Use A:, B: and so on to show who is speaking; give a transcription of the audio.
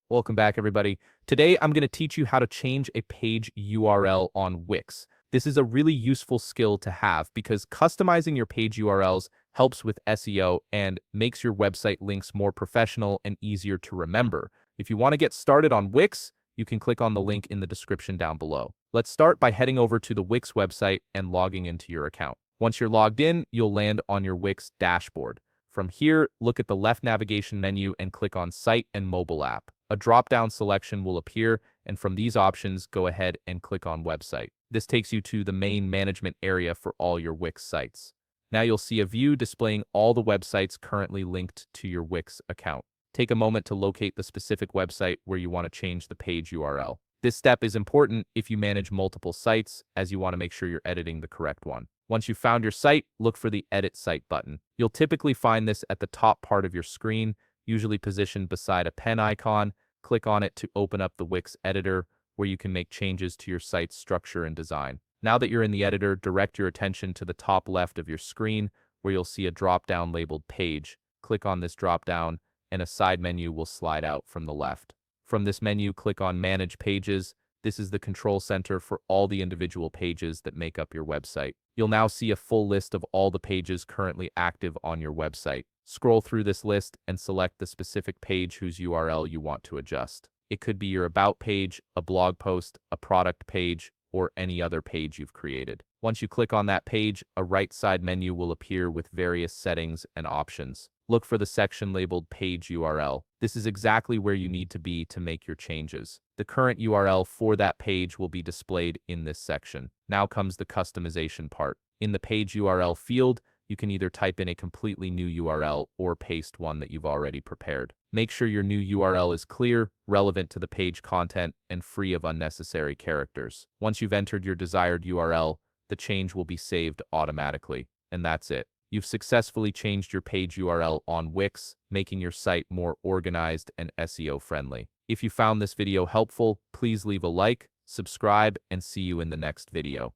A: Welcome back, everybody. Today, I'm going to teach you how to change a page URL on Wix. This is a really useful skill to have because customizing your page URLs helps with SEO and makes your website links more professional and easier to remember. If you want to get started on Wix, you can click on the link in the description down below. Let's start by heading over to the Wix website and logging into your account. Once you're logged in, you'll land on your Wix dashboard. From here, look at the left navigation menu and click on Site and Mobile App. A drop-down selection will appear, and from these options, go ahead and click on Website. This takes you to the main management area for all your Wix sites. Now you'll see a view displaying all the websites currently linked to your Wix account. Take a moment to locate the specific website where you want to change the page URL. This step is important if you manage multiple sites, as you want to make sure you're editing the correct one. Once you've found your site, look for the Edit Site button. You'll typically find this at the top part of your screen, usually positioned beside a pen icon. Click on it to open up the Wix editor, where you can make changes to your site's structure and design. Now that you're in the editor, direct your attention to the top left of your screen, where you'll see a drop-down labeled Page. Click on this drop-down, and a side menu will slide out from the left. From this menu, click on Manage Pages. This is the control center for all the individual pages that make up your website. You'll now see a full list of all the pages currently active on your website. Scroll through this list and select the specific page whose URL you want to adjust. It could be your About page, a blog post, a product page, or any other page you've created. Once you click on that page, a right side menu will appear with various settings and options. Look for the section labeled Page URL. This is exactly where you need to be to make your changes. The current URL for that page will be displayed in this section. Now comes the customization part. In the page URL field, you can either type in a completely new URL or paste one that you've already prepared. Make sure your new URL is clear, relevant to the page content, and free of unnecessary characters. Once you've entered your desired URL, the change will be saved automatically. And that's it. You've successfully changed your page URL on Wix, making your site more organized and SEO friendly. If you found this video helpful, please leave a like, subscribe, and see you in the next video.